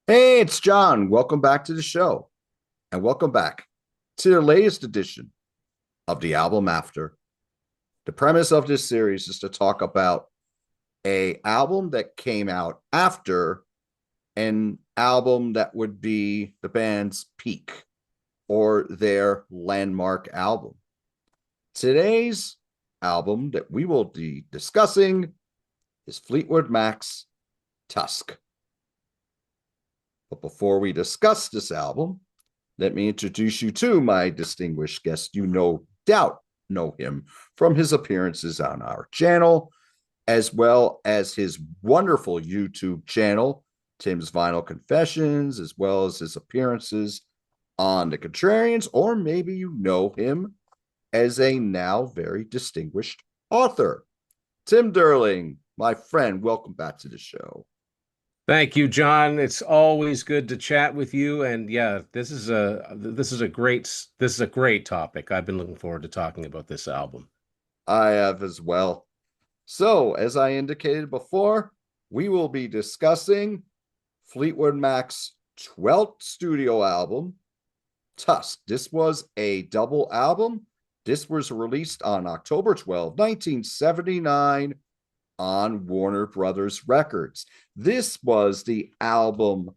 Hey, it's John. Welcome back to the show, and welcome back to the latest edition of the album after. The premise of this series is to talk about a album that came out after an album that would be the band's peak or their landmark album. Today's album that we will be discussing is Fleetwood Mac's Tusk. But before we discuss this album, let me introduce you to my distinguished guest. You no doubt know him from his appearances on our channel, as well as his wonderful YouTube channel, Tim's Vinyl Confessions, as well as his appearances on The Contrarians, or maybe you know him as a now very distinguished author. Tim Durling, my friend, welcome back to the show. Thank you, John. It's always good to chat with you. And yeah, this is a great topic. I've been looking forward to talking about this album. I have as well. So, as I indicated before, we will be discussing Fleetwood Mac's 12th studio album, Tusk. This was a double album. This was released on October 12th, 1979 on Warner Brothers Records. This was the album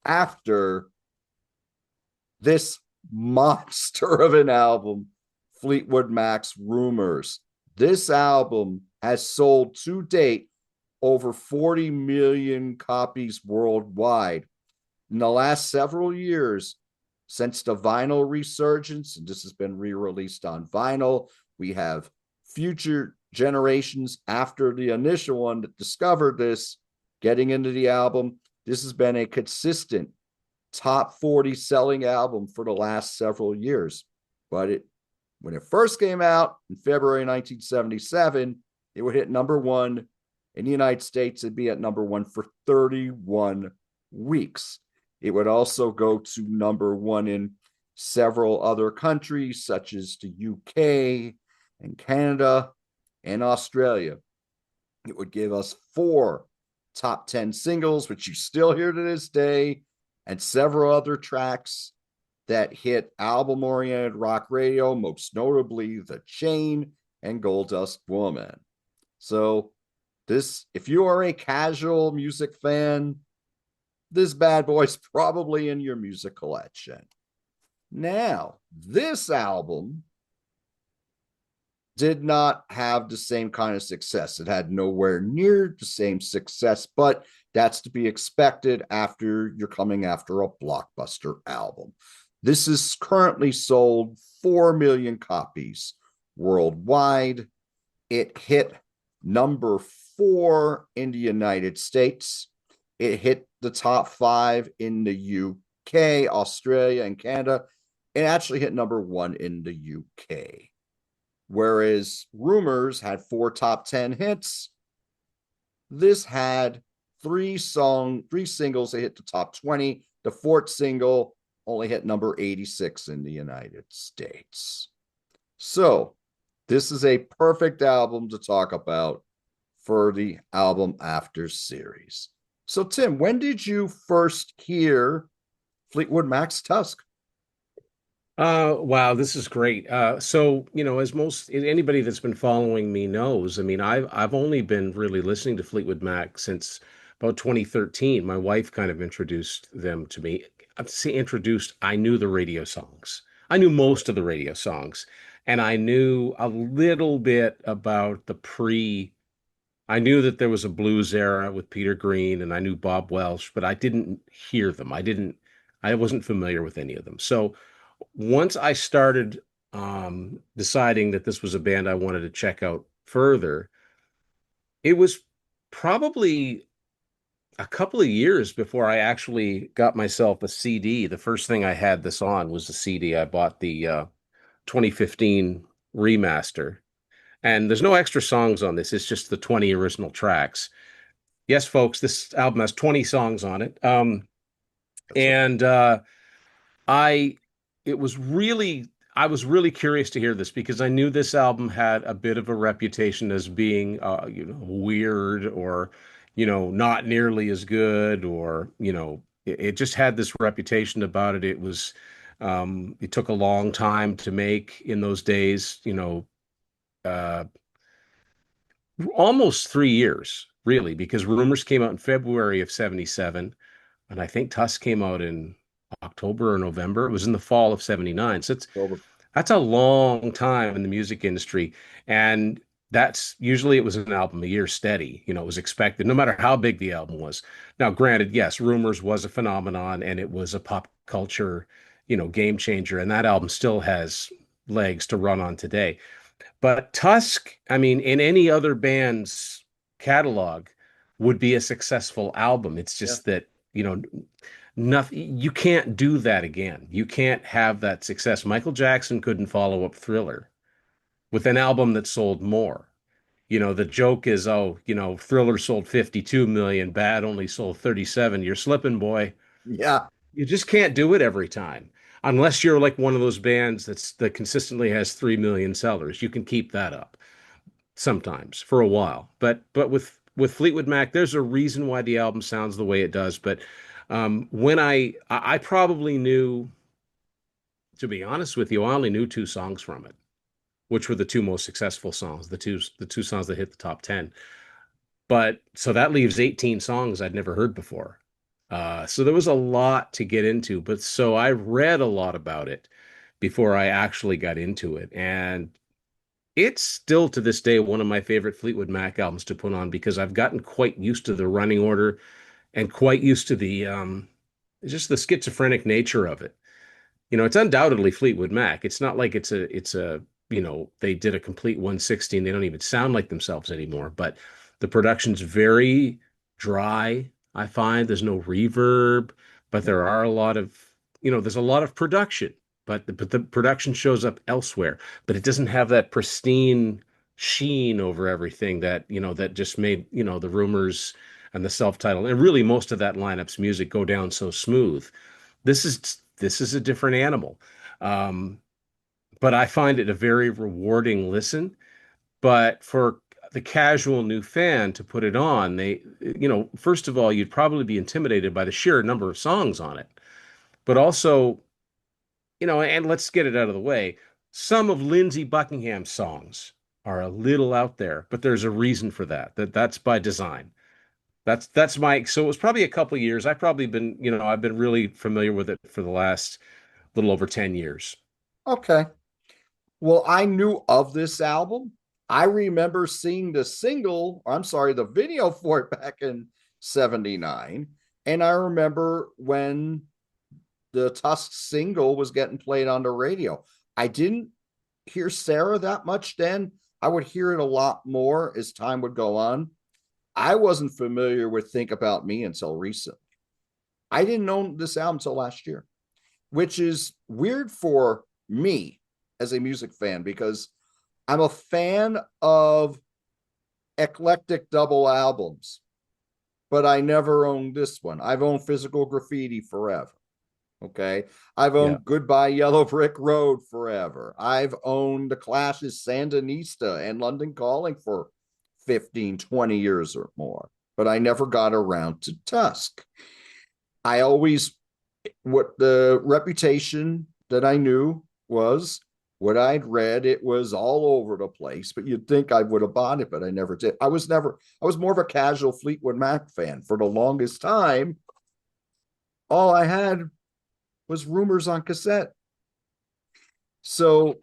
after this monster of an album, Fleetwood Mac's Rumours. This album has sold to date over 40 million copies worldwide. In the last several years, since the vinyl resurgence, and this has been re released on vinyl, we have future generations after the initial one that discovered this getting into the album. This has been a consistent top 40 selling album for the last several years. But when it first came out in February 1977, it would hit number one in the United States. It'd be at number one for 31 weeks. It would also go to number one in several other countries, such as the UK and Canada and Australia. It would give us four top 10 singles, which you still hear to this day, and several other tracks that hit album oriented rock radio, most notably The Chain and Gold Dust Woman. So, if you are a casual music fan, this bad boy's probably in your music collection. Now, this album did not have the same kind of success. It had nowhere near the same success, but that's to be expected after you're coming after a blockbuster album. This is currently sold 4 million copies worldwide. It hit number 4 in the United States. It hit the top 5 in the UK, Australia, and Canada. It actually hit number 1 in the UK. Whereas Rumours had 4 top 10 hits, this had three singles that hit the top 20. The fourth single only hit number 86 in the United States. So this is a perfect album to talk about for the album after series. So Tim, when did you first hear Fleetwood Mac's Tusk? Wow, this is great. As most anybody that's been following me knows, I mean, I've only been really listening to Fleetwood Mac since about 2013. My wife kind of introduced them to me. I'd say introduced, I knew the radio songs. I knew most of the radio songs, and I knew a little bit about I knew that there was a blues era with Peter Green, and I knew Bob Welsh, but I didn't hear them. I wasn't familiar with any of them. So once I started deciding that this was a band I wanted to check out further, it was probably a couple of years before I actually got myself a CD. The first thing I had this on was a CD. I bought the 2015 remaster. And there's no extra songs on this. It's just the 20 original tracks. Yes, folks, this album has 20 songs on it. That's right. And I it was really I was really curious to hear this because I knew this album had a bit of a reputation as being weird or not nearly as good or it just had this reputation about it. It took a long time to make in those days, uh, almost 3 years, really, because Rumors came out in February of 77, and I think Tusk came out in October or November. It was in the fall of 79. So that's a long time in the music industry. And that's usually it was an album a year steady. It was expected, no matter how big the album was. Now, granted, yes, Rumors was a phenomenon and it was a pop culture, game changer. And that album still has legs to run on today. But Tusk, I mean, in any other band's catalog, would be a successful album. It's Yeah. just that, nothing, you can't do that again. You can't have that success. Michael Jackson couldn't follow up Thriller with an album that sold more. The joke is, oh, Thriller sold 52 million, Bad only sold 37. You're slipping, boy. Yeah. You just can't do it every time. Unless you're like one of those bands that consistently has 3 million sellers. You can keep that up sometimes for a while. But with Fleetwood Mac, there's a reason why the album sounds the way it does. But when I probably knew, to be honest with you, I only knew two songs from it, which were the two most successful songs, the two songs that hit the top 10. But so that leaves 18 songs I'd never heard before. So there was a lot to get into, but so I read a lot about it before I actually got into it. And it's still to this day one of my favorite Fleetwood Mac albums to put on because I've gotten quite used to the running order and quite used to the just the schizophrenic nature of it. It's undoubtedly Fleetwood Mac. It's not like it's a they did a complete 160 and they don't even sound like themselves anymore. But the production's very dry, I find. There's no reverb, but there are a lot of, there's a lot of production, but the production shows up elsewhere. But it doesn't have that pristine sheen over everything that just made, the Rumors and the self-titled and really most of that lineup's music go down so smooth. This is a different animal. Um, but I find it a very rewarding listen. But for the casual new fan to put it on, first of all, you'd probably be intimidated by the sheer number of songs on it. But also, and let's get it out of the way, some of Lindsey Buckingham's songs are a little out there, but there's a reason for that. That's by design. That's my so it was probably a couple of years. I've been really familiar with it for the last little over 10 years. Okay. Well, I knew of this album. I remember seeing the single, I'm sorry, the video for it back in 79. And I remember when the Tusk single was getting played on the radio. I didn't hear Sara that much then. I would hear it a lot more as time would go on. I wasn't familiar with Think About Me until recently. I didn't know this album until last year, which is weird for me as a music fan because I'm a fan of eclectic double albums, but I never owned this one. I've owned Physical Graffiti forever. Okay. I've Yeah. owned Goodbye Yellow Brick Road forever. I've owned The Clash's Sandinista and London Calling for 15, 20 years or more, but I never got around to Tusk. I always, what the reputation that I knew was what I'd read, it was all over the place, but you'd think I would have bought it, but I never did. I was more of a casual Fleetwood Mac fan for the longest time. All I had was Rumours on cassette. So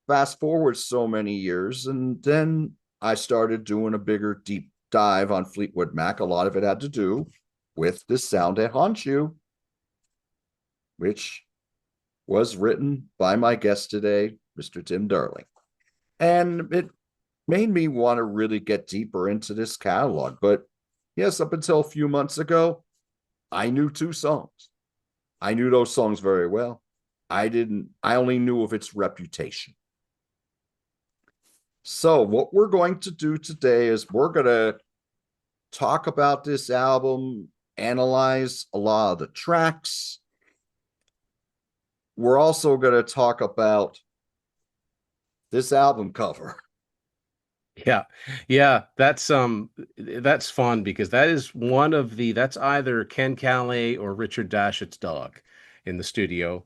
fast forward so many years, and then I started doing a bigger deep dive on Fleetwood Mac. A lot of it had to do with this sound that haunts you, which was written by my guest today, Mr. Tim Durling. And it made me want to really get deeper into this catalog. But yes, up until a few months ago, I knew two songs. I knew those songs very well. I only knew of its reputation. So, what we're going to do today is we're going to talk about this album, analyze a lot of the tracks. We're also going to talk about this album cover. Yeah. Yeah, that's fun because that is one of the that's either Ken Calais or Richard Dashett's dog in the studio,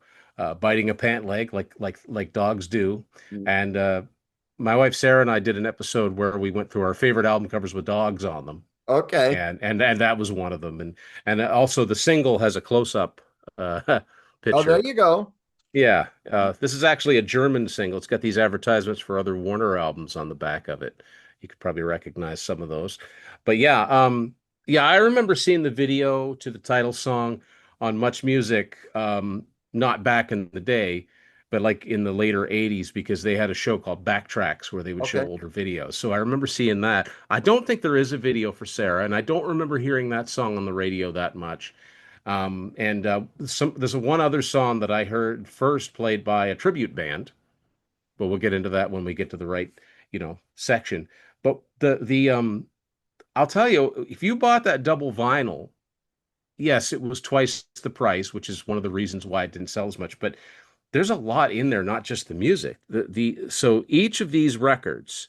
biting a pant leg like dogs do. Mm. And my wife Sarah and I did an episode where we went through our favorite album covers with dogs on them. Okay. And that was one of them. And also the single has a close-up Oh, there picture. you go. Yeah, this is actually a German single. It's got these advertisements for other Warner albums on the back of it. You could probably recognize some of those. But yeah, I remember seeing the video to the title song on Much Music, not back in the day, but like in the later 80s because they had a show called Backtracks where they would show Okay. older videos. So I remember seeing that. I don't think there is a video for Sarah, and I don't remember hearing that song on the radio that much. And there's one other song that I heard first played by a tribute band, but we'll get into that when we get to the right, section. But I'll tell you, if you bought that double vinyl, yes, it was twice the price, which is one of the reasons why it didn't sell as much. But there's a lot in there, not just the music. So each of these records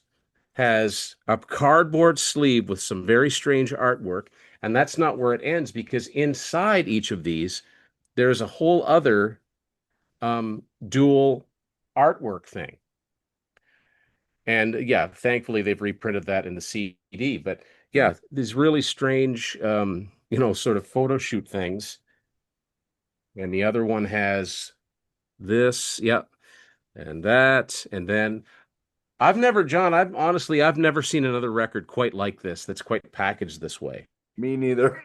has a cardboard sleeve with some very strange artwork. And that's not where it ends because inside each of these, there's a whole other dual artwork thing. And yeah, thankfully they've reprinted that in the CD. But yeah, these really strange, sort of photo shoot things. And the other one has this, yeah, and that. And then I've never seen another record quite like this that's quite packaged this way. Me neither.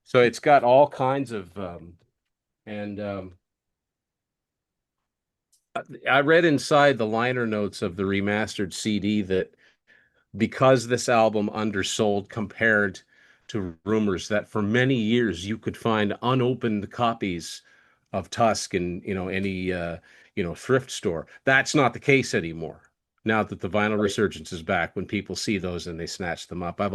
So it's got all kinds of, and I read inside the liner notes of the remastered CD that because this album undersold compared to Rumours, that for many years you could find unopened copies of Tusk in any thrift store. That's not the case anymore. Now that the vinyl Right. resurgence is back, when people see those and they snatch them up. I've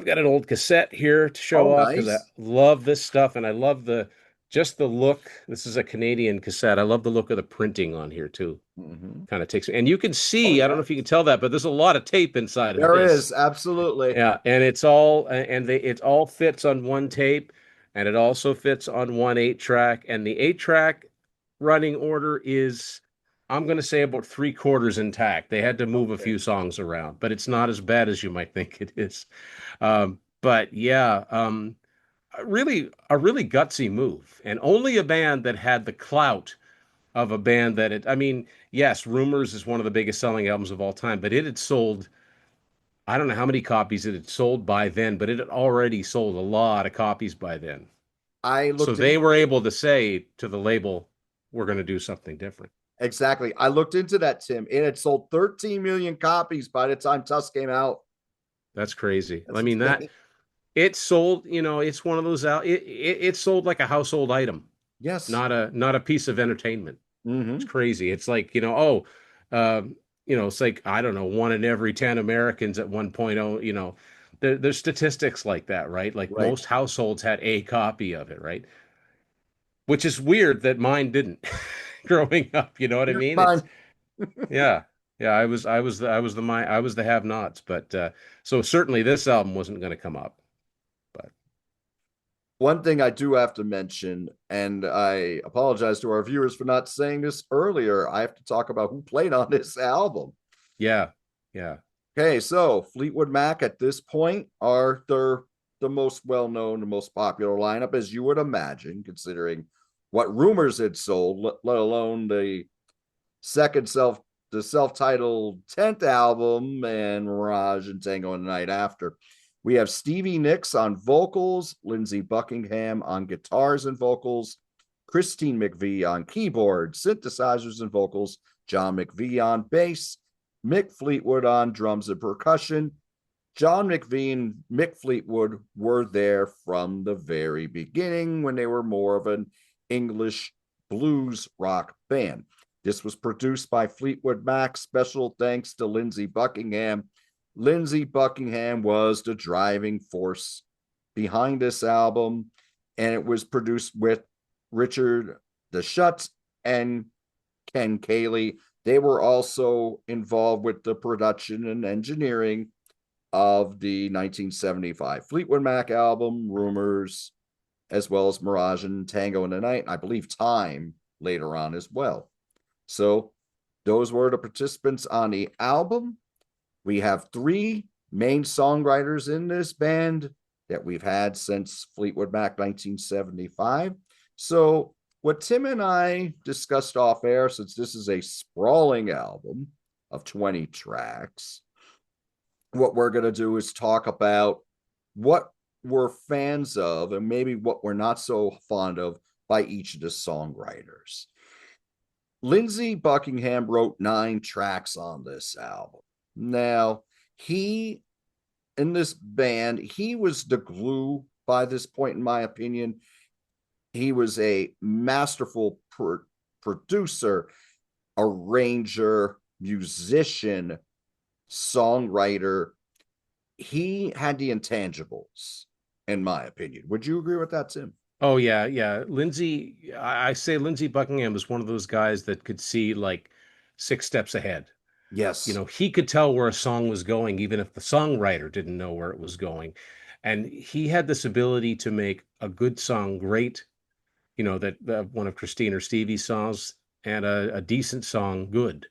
got an old cassette here to Oh, show off because I nice. love this stuff and I love the look. This is a Canadian cassette. I love the look of the printing on here too. Hmm. Kind of takes and you can Oh, see, I don't know yeah. if you can tell that, but there's a lot of tape inside of There this. is absolutely. Yeah, and it all fits on one tape and it also fits on one 8-track and the 8-track running order is I'm going to say about three-quarters intact. They had to move a Okay. few songs around, but it's not as bad as you might think it is. But yeah, a really gutsy move, and only a band that had the clout of a band I mean, yes, Rumors is one of the biggest selling albums of all time, but it had sold, I don't know how many copies it had sold by then, but it had already sold a lot of copies by then. I So looked they into were able to say to the label, we're going to do something different. exactly. I looked into that, Tim. It had sold 13 million copies by the time Tusk came out. That's crazy. I That's mean, that insane. it sold, it's one of those out, it sold like a household item, Yes. not a piece of entertainment. It's Hmm. crazy. It's like, it's like, I don't know, one in every 10 Americans at 1.0, there's statistics like that, right? Like Right. most households had a copy of it, right? Which is weird that mine didn't growing up, you know what I Here's mean? mine. Yeah. Yeah, I was the have-nots, but so certainly this album wasn't going to come up, but One thing I do have to mention, and I apologize to our viewers for not saying this earlier, I have to talk about who played on this album. yeah. Yeah. Okay, so Fleetwood Mac at this point are the most well-known, the most popular lineup, as you would imagine, considering what Rumors had sold, let alone second self the self-titled 10th album and Mirage and Tango and the Night After. We have Stevie Nicks on vocals, Lindsey Buckingham on guitars and vocals, Christine McVie on keyboard, synthesizers and vocals, John McVie on bass, Mick Fleetwood on drums and percussion. John McVie and Mick Fleetwood were there from the very beginning when they were more of an English blues rock band. This was produced by Fleetwood Mac. Special thanks to Lindsey Buckingham. Lindsey Buckingham was the driving force behind this album, and it was produced with Richard the Shut and Ken Cayley. They were also involved with the production and engineering of the 1975 Fleetwood Mac album, Rumours, as well as Mirage and Tango in the Night, and I believe Time later on as well. So those were the participants on the album. We have three main songwriters in this band that we've had since Fleetwood Mac 1975. So what Tim and I discussed off air, since this is a sprawling album of 20 tracks, what we're going to do is talk about what we're fans of and maybe what we're not so fond of by each of the songwriters. Lindsey Buckingham wrote 9 tracks on this album. Now, he, in this band, he was the glue by this point, in my opinion. He was a masterful producer, arranger, musician, songwriter. He had the intangibles, in my opinion. Would you agree with that, Tim? Oh yeah, yeah. Lindsey, I say Lindsey Buckingham was one of those guys that could see like 6 steps ahead. You Yes. know, he could tell where a song was going, even if the songwriter didn't know where it was going. And he had this ability to make a good song great, you know, that one of Christine or Stevie's songs, and a decent song good.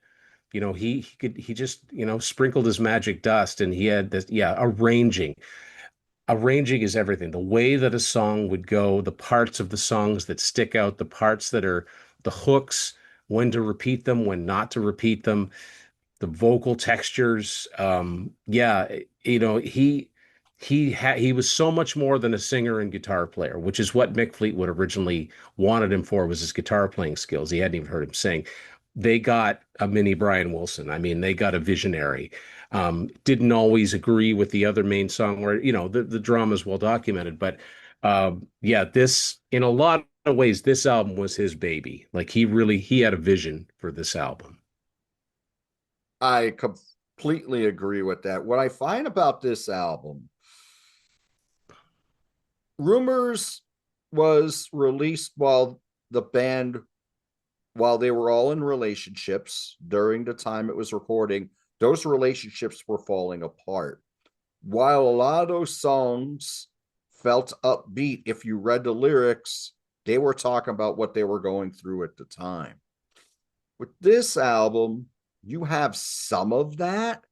You know, he just, you know, sprinkled his magic dust, and he had this, yeah, arranging is everything. The way that a song would go, the parts of the songs that stick out, the parts that are the hooks, when to repeat them, when not to repeat them, the vocal textures. Yeah, you know, he was so much more than a singer and guitar player, which is what Mick Fleetwood originally wanted him for, was his guitar playing skills. He hadn't even heard him sing. They got a mini Brian Wilson. I mean, they got a visionary. Didn't always agree with the other main song, where, you know, the drama is well documented, but yeah, this, in a lot of ways, this album was his baby. Like, he had a vision for this album. I completely agree with that. What I find about this album, Rumors was released while the band, while they were all in relationships during the time it was recording. Those relationships were falling apart. While a lot of those songs felt upbeat, if you read the lyrics, they were talking about what they were going through at the time. With this album, you have some of that,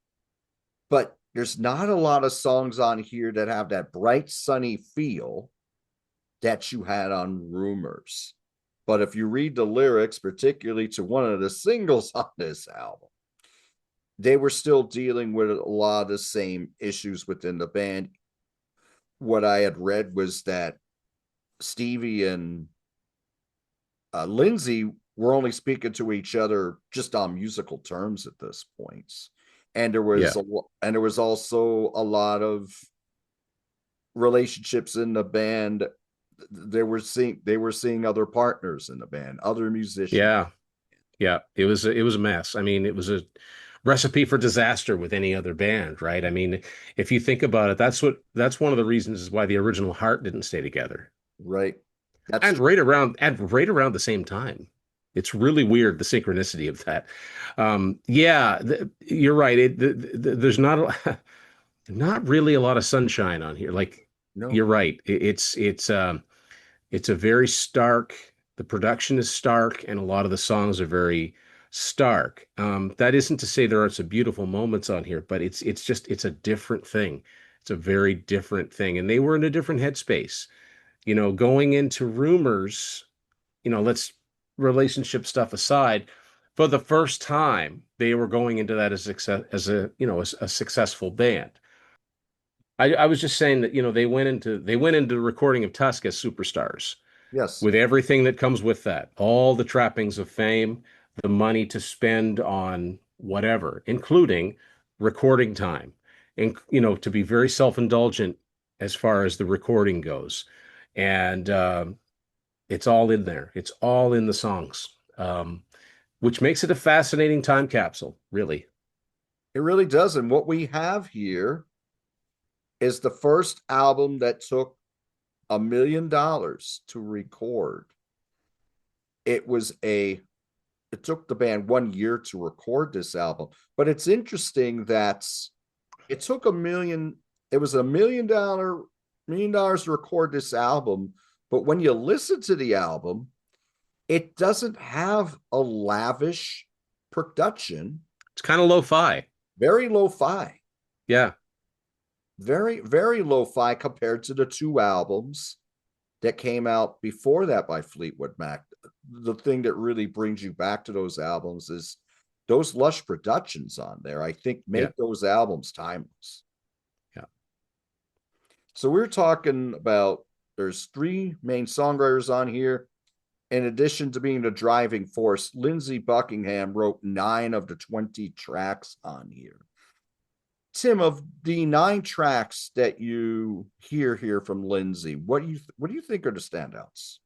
but there's not a lot of songs on here that have that bright, sunny feel that you had on Rumors. But if you read the lyrics, particularly to one of the singles on this album, they were still dealing with a lot of the same issues within the band. What I had read was that Stevie and Lindsey were only speaking to each other just on musical terms at this point. And Yeah. there was also a lot of relationships in the band. They were seeing other partners in the band, other musicians. Yeah. Yeah, it was a mess. I mean, it was a recipe for disaster with any other band, right? I mean, if you think about it, that's one of the reasons is why the original Heart didn't stay together. Right. That's And true. right around the same time. It's really weird, the synchronicity of that. Yeah, you're right. There's not really a lot of sunshine on here. Like, No. you're right. It's a very stark, the production is stark, and a lot of the songs are very stark. That isn't to say there aren't some beautiful moments on here, but it's a different thing. It's a very different thing. And they were in a different headspace. You know, going into Rumors, you know, let's relationship stuff aside, for the first time, they were going into that as a, you know, as a successful band. I was just saying that, you know, they went into the recording of Tusk as superstars, Yes. with everything that comes with that, all the trappings of fame, the money to spend on whatever, including recording time, and, you know, to be very self-indulgent as far as the recording goes. And it's all in there. It's all in the songs, which makes it a fascinating time capsule, really. It really does. And what we have here is the first album that took $1 million to record. It was a it took the band 1 year to record this album. But it's interesting that it took a million, it was $1 million to record this album. But when you listen to the album, it doesn't have a lavish production, It's kind of lo-fi. very lo-fi, Yeah. very lo-fi compared to the two albums that came out before that by Fleetwood Mac. The thing that really brings you back to those albums is those lush productions on there, I think, Yeah. make those albums timeless. Yeah. So we're talking about there's three main songwriters on here. In addition to being the driving force, Lindsey Buckingham wrote 9 of the 20 tracks on here. Tim, of the 9 tracks that you hear here from Lindsey, what do you think are the standouts?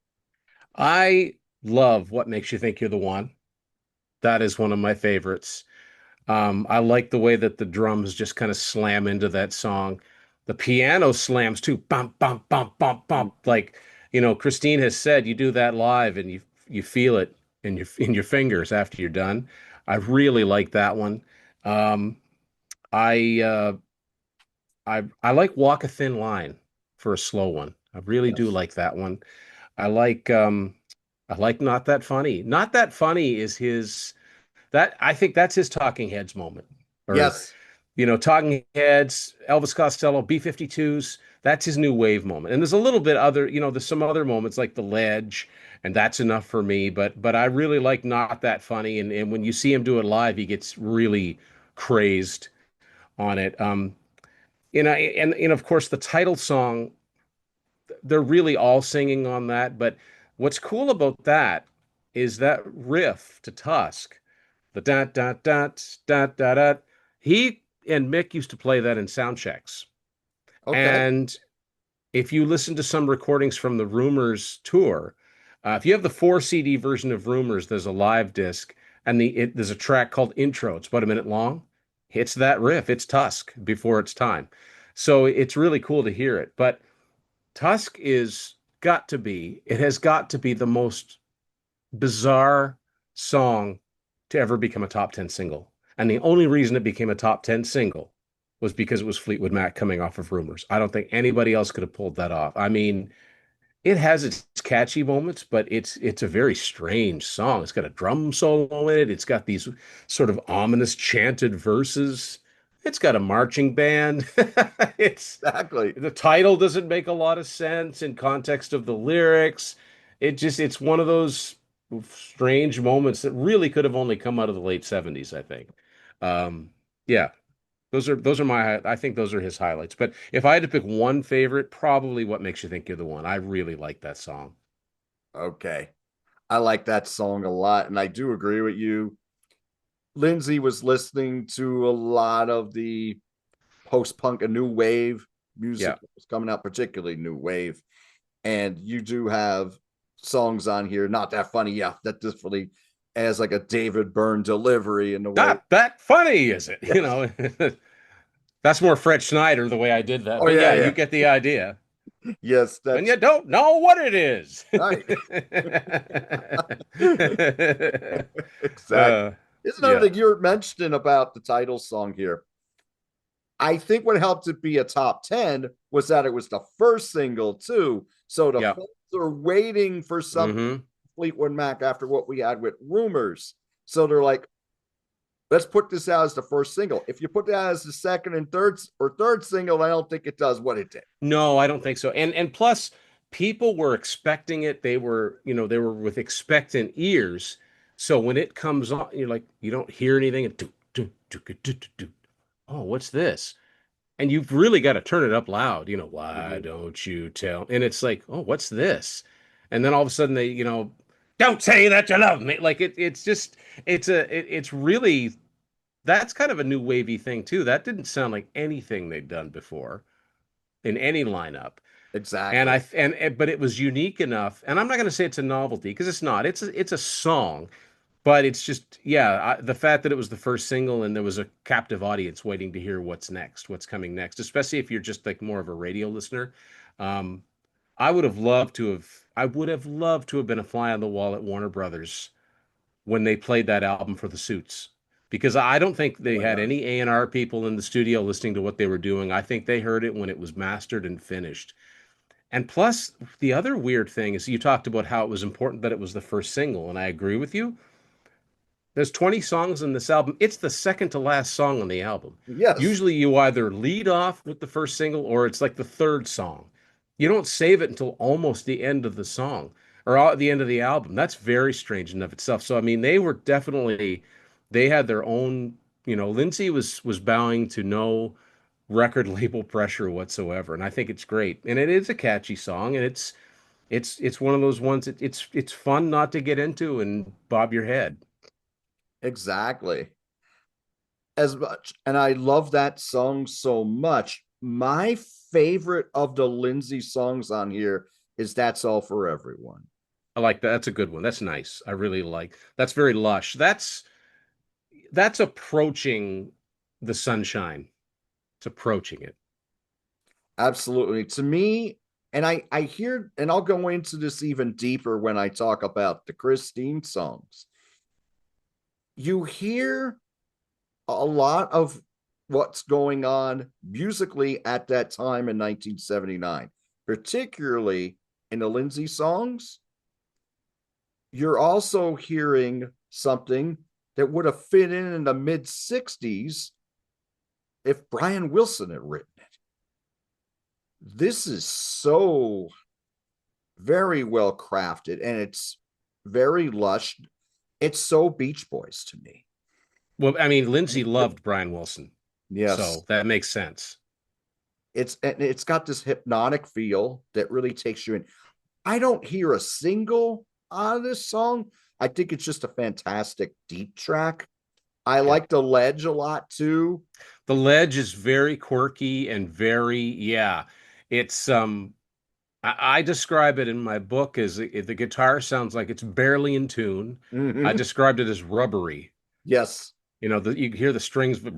I love What Makes You Think You're the One. That is one of my favorites. I like the way that the drums just kind of slam into that song. The piano slams too, bump, bump, bump, bump, bump. Like, Christine has said, you do that live and you feel it in your fingers after you're done. I really like that one. Um, I I like Walk a Thin Line for a slow one. I really do Yes. like that one. I like Not That Funny. Not That Funny is his that I think that's his Talking Heads moment. Or, Yes. Talking Heads, Elvis Costello, B-52s, that's his new wave moment. And there's a little bit other, there's some other moments like The Ledge, and that's enough for me. But I really like Not That Funny. And when you see him do it live, he gets really crazed on it. And of course the title song, they're really all singing on that. But what's cool about that is that riff to Tusk, the dot dot dot dot dot dot. He and Mick used to play that in sound checks. Okay. And if you listen to some recordings from the Rumours tour, if you have the 4 CD version of Rumours, there's a live disc, and there's a track called Intro. It's about a minute long. It's that riff. It's Tusk before its time. So it's really cool to hear it. But Tusk it has got to be the most bizarre song to ever become a top 10 single. And the only reason it became a top 10 single was because it was Fleetwood Mac coming off of Rumours. I don't think anybody else could have pulled that off. I mean, it has its catchy moments, but it's a very strange song. It's got a drum solo in it. It's got these sort of ominous chanted verses. It's got a marching band. It's Exactly. the title doesn't make a lot of sense in context of the lyrics. It's one of those strange moments that really could have only come out of the late 70s, I think. Yeah, those are I think those are his highlights. But if I had to pick one favorite, probably What Makes You Think You're the One. I really like that song. Okay. I like that song a lot. And I do agree with you. Lindsay was listening to a lot of the post punk and new wave music Yeah. that was coming out, particularly new wave. And you do have songs on here, Not That Funny. Yeah, that definitely has like a David Byrne delivery in the way. Not that funny, is it? Yes. That's more Fred Schneider the way I did that. Oh, But yeah, yeah, you yeah. get the idea. Yes, When that's you don't know what it is. right. Exactly. uh, Here's another yeah. thing you were mentioning about the title song here. I think what helped it be a top 10 was that it was the first single, too. So the Yeah. fans are waiting for something Hmm. Fleetwood Mac after what we had with Rumors. So they're like, let's put this out as the first single. If you put that as the second and third single, I don't think it does what it did. No, I don't think so. And plus, people were expecting it. They were with expectant ears. So when it comes on, you're like, you don't hear anything. And do. Oh, what's this? And you've really got to turn it up loud. Why Mhm. don't you tell? And it's like, oh, what's this? And then all of a sudden don't say that you love me. Like it's just, it's really, that's kind of a new wavy thing too. That didn't sound like anything they'd done before in any lineup. And Exactly. I and but it was unique enough. And I'm not going to say it's a novelty because it's not. It's a song, but it's just yeah, the fact that it was the first single and there was a captive audience waiting to hear what's coming next, especially if you're just like more of a radio listener. Um, I would have loved to have been a fly on the wall at Warner Brothers when they played that album for the Suits. Because I don't think Oh they my had gosh. any A&R people in the studio listening to what they were doing. I think they heard it when it was mastered and finished. And plus, the other weird thing is you talked about how it was important that it was the first single, and I agree with you. There's 20 songs in this album. It's the second to last song on the album. Yes, Usually you either lead off with the first single or it's like the third song. You don't save it until almost the end of the song or at the end of the album. That's very strange in of itself. So I mean, they were definitely they had their own, Lindsay was bowing to no record label pressure whatsoever, and I think it's great. And it is a catchy song, and it's one of those ones it's fun not to get into and bob your head. exactly. As much, and I love that song so much. My favorite of the Lindsay songs on here is That's All for Everyone. I like that. That's a good one. That's nice. I really like. That's very lush. That's approaching the sunshine. It's approaching it. Absolutely. To me, and I hear, and I'll go into this even deeper when I talk about the Christine songs. You hear a lot of what's going on musically at that time in 1979, particularly in the Lindsay songs. You're also hearing something that would have fit in the mid 60s if Brian Wilson had written it. This is so very well crafted and it's very lush. It's so Beach Boys to me. Well, I mean, Lindsay loved Brian Wilson, Yes. so that makes sense. It's got this hypnotic feel that really takes you in. I don't hear a single out of this song. I think it's just a fantastic deep track. I Yeah. like the ledge a lot too. The Ledge is very quirky and very, yeah. It's I describe it in my book as the guitar sounds like it's barely in tune. I Mhm. described it as rubbery. Yes. You hear the strings, you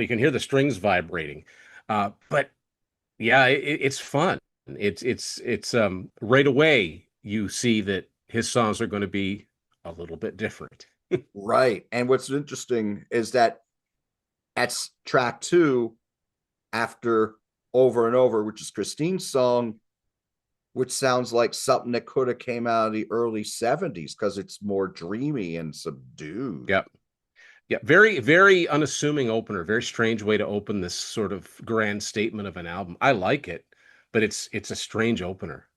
can hear the strings vibrating. But yeah, it's fun. It's right away you see that his songs are going to be a little bit different. Right. And what's interesting is that at track two, after Over and Over, which is Christine's song, which sounds like something that could have came out of the early 70s because it's more dreamy and subdued. Yep. Yeah, very, very unassuming opener. Very strange way to open this sort of grand statement of an album. I like it, but it's a strange opener,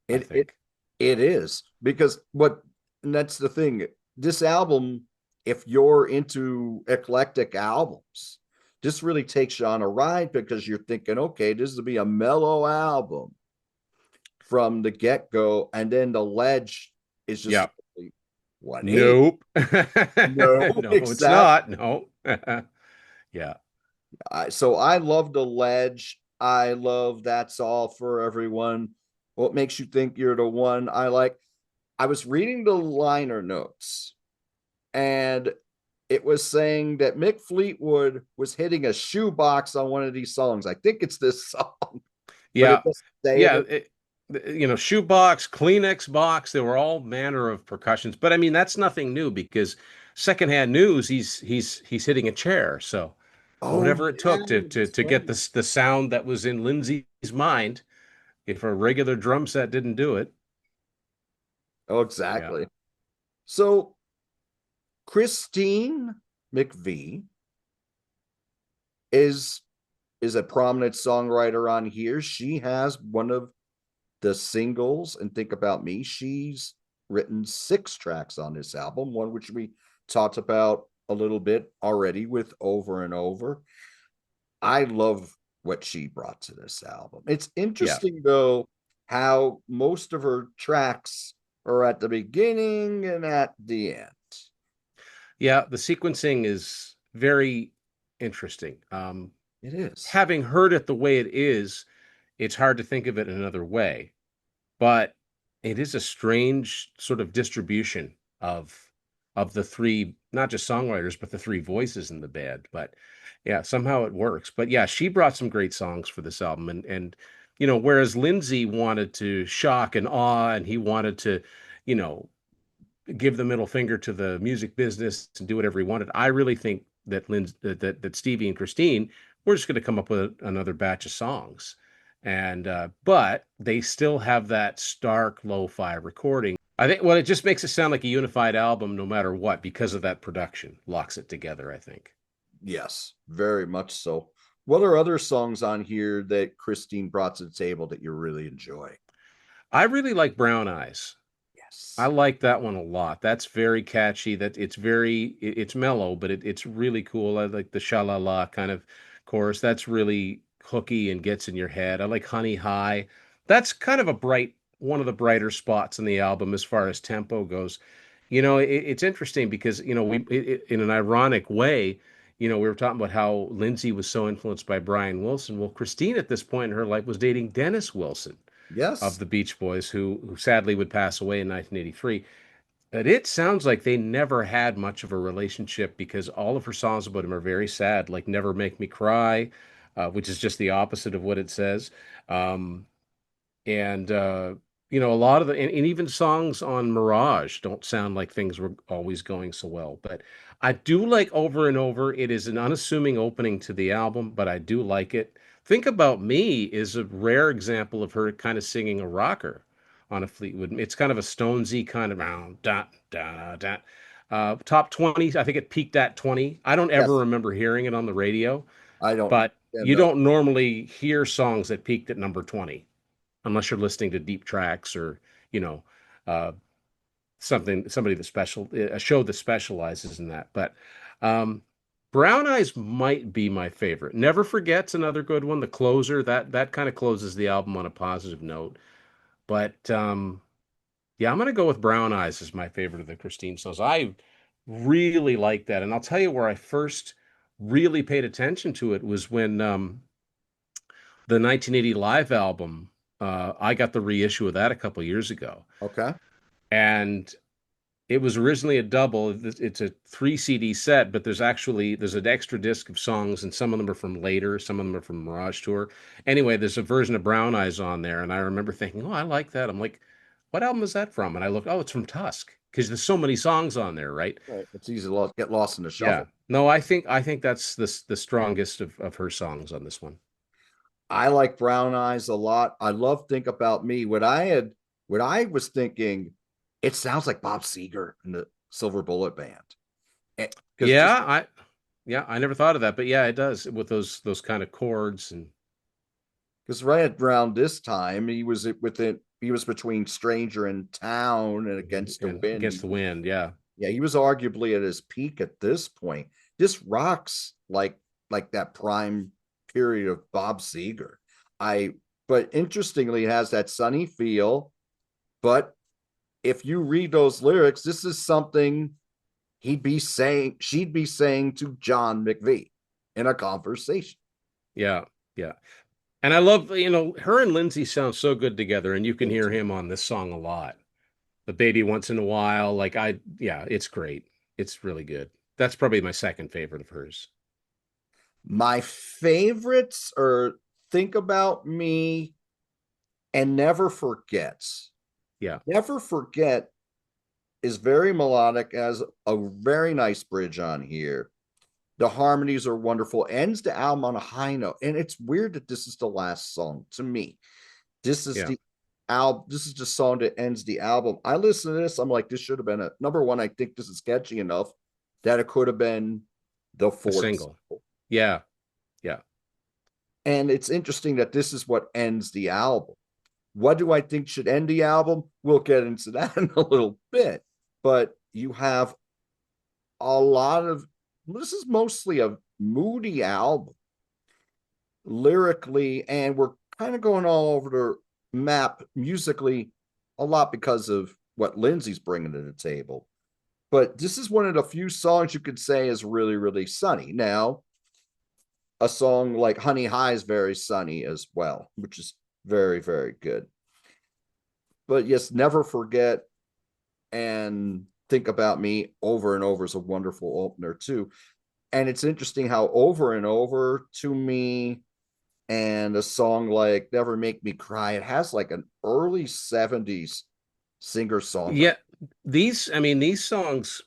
I It it think. it is because what and that's the thing. This album, if you're into eclectic albums, this really takes you on a ride because you're thinking, okay, this will be a mellow album from the get-go, and then the ledge is just Yeah. 180. Nope. No, No, it's exactly. not. No. Yeah. So I love the ledge. I love That's All for Everyone. What makes you think you're the one? I was reading the liner notes, and it was saying that Mick Fleetwood was hitting a shoebox on one of these songs. I think it's this song, but it Yeah. doesn't say Yeah. it. Shoebox, Kleenex box, they were all manner of percussions. But I mean, that's nothing new because secondhand news, he's hitting a chair. So Oh, whatever it yeah, took to that's get right. the sound that was in Lindsay's mind, if a regular drum set didn't do it. Oh, Yeah. exactly. So Christine McVie is is a prominent songwriter on here. She has one of the singles, and Think About Me. She's written 6 tracks on this album, one which we talked about a little bit already with Over and Over. I love what she brought to this album. It's Yeah. interesting though how most of her tracks are at the beginning and at the end. Yeah. The sequencing is very interesting. It is. Having heard it the way it is, it's hard to think of it another way. But it is a strange sort of distribution of the three, not just songwriters, but the three voices in the band. But yeah, somehow it works. But yeah, she brought some great songs for this album, and whereas Lindsay wanted to shock and awe, and he wanted to, you know, give the middle finger to the music business and do whatever he wanted. I really think that that Stevie and Christine were just going to come up with another batch of songs, and but they still have that stark lo-fi recording. I think well, it just makes it sound like a unified album, no matter what, because of that production locks it together. I think. Yes, very much so. What are other songs on here that Christine brought to the table that you really enjoy? I really like Brown Eyes. I Yes. like that one a lot. That's very catchy. That it's mellow, but it's really cool. I like the sha la la kind of chorus. That's really hooky and gets in your head. I like Honey High. That's kind of a bright one of the brighter spots in the album as far as tempo goes. It's interesting because in an ironic way, we were talking about how Lindsay was so influenced by Brian Wilson. Well, Christine at this point in her life was dating Dennis Wilson of Yes. the Beach Boys, who sadly would pass away in 1983. But it sounds like they never had much of a relationship because all of her songs about him are very sad, like "Never Make Me Cry," which is just the opposite of what it says. Um, and a lot of and even songs on Mirage don't sound like things were always going so well. But I do like Over and Over. It is an unassuming opening to the album, but I do like it. Think About Me is a rare example of her kind of singing a rocker on a Fleetwood. It's kind of a Stonesy kind of da da da. Top 20, I think it peaked at 20. I don't ever Yes. remember hearing it on the radio, I don't. but And you don't normally hear songs that peaked at number 20 unless you're listening to deep tracks or you know uh, somebody that special a show that specializes in that. But um, Brown Eyes might be my favorite. Never Forget's another good one. The closer that kind of closes the album on a positive note. But yeah, I'm gonna go with Brown Eyes as my favorite of the Christine songs. I really like that, and I'll tell you where I first really paid attention to it was when the 1980 live album. I got the reissue of that a couple years ago, okay. and it was originally a double. It's a three CD set, but there's an extra disc of songs, and some of them are from later, some of them are from Mirage Tour. Anyway, there's a version of Brown Eyes on there, and I remember thinking, "Oh, I like that." I'm like, "What album is that from?" And I look, "Oh, it's from Tusk," because there's so many songs on there, right? Right. It's easy to get lost in the Yeah. shuffle. No, I think that's the strongest of her songs on this one. I like Brown Eyes a lot. I love Think About Me. What I was thinking, it sounds like Bob Seger and the Silver Bullet Band. Because Yeah, just I never thought of that, but yeah, it does with those kind of chords and because right around this time he was between Stranger in Town and Against the Wind. against the wind. Yeah, Yeah, he was arguably at his peak at this point. This rocks like that prime period of Bob Seger. I but interestingly it has that sunny feel, but if you read those lyrics, this is something she'd be saying to John McVie in a conversation. yeah, yeah. And I love, her and Lindsay sound so good together, and you can They hear do. him on this song a lot. The baby once in a while, yeah, it's great. It's really good. That's probably my second favorite of hers. My favorites are Think About Me and Never Forget. Yeah, Never Forget is very melodic, has a very nice bridge on here. The harmonies are wonderful, ends the album on a high note. And it's weird that this is the last song to me. This is yeah, the album, this is the song that ends the album. I listen to this, I'm like, this should have been a number one. I think this is catchy enough that it could have been the a fourth single. single. Yeah, yeah, And it's interesting that this is what ends the album. What do I think should end the album? We'll get into that in a little bit. But you have a lot of this is mostly a moody album lyrically, and we're kind of going all over the map musically a lot because of what Lindsay's bringing to the table. But this is one of the few songs you could say is really, really sunny. Now, a song like Honey High is very sunny as well, which is very, very good. But yes, Never Forget and Think About Me over and over is a wonderful opener too. And it's interesting how Over and Over to me and a song like Never Make Me Cry, it has like an early 70s singer yeah. songwriter. I mean, these songs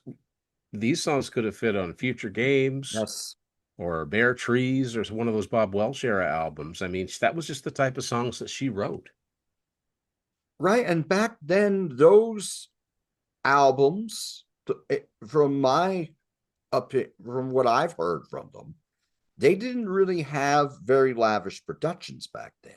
could have fit on Future Games Yes. or Bare Trees or one of those Bob Welch era albums. I mean, that was just the type of songs that she wrote. Right. And back then, those albums, from my from what I've heard from them, they didn't really have very lavish productions back then,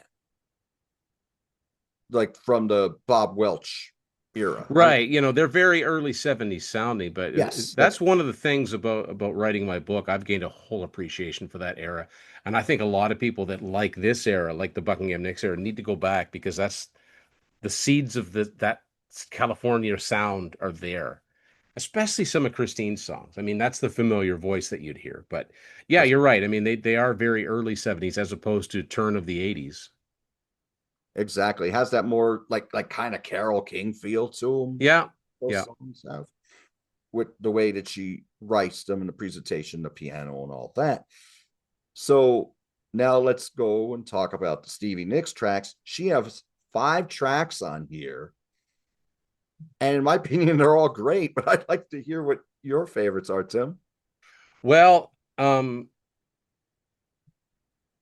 like from the Bob Welch era. I mean, Right. You know, they're very early 70s sounding, but yes, that's one of the things about writing my book. I've gained a whole appreciation for that era. And I think a lot of people that like this era, like the Buckingham Nicks era, need to go back because that's the seeds of that California sound are there. Especially some of Christine's songs. I mean, that's the familiar voice that you'd hear. But yeah, yes, you're right. I mean, they are very early 70s as opposed to turn of the 80s. exactly. Has that more like kind of Carole King feel to them. Yeah. Those Yeah. songs have with the way that she writes them and the presentation, the piano, and all that. So now let's go and talk about the Stevie Nicks tracks. She has 5 tracks on here, and in my opinion, they're all great. But I'd like to hear what your favorites are, Tim. Well,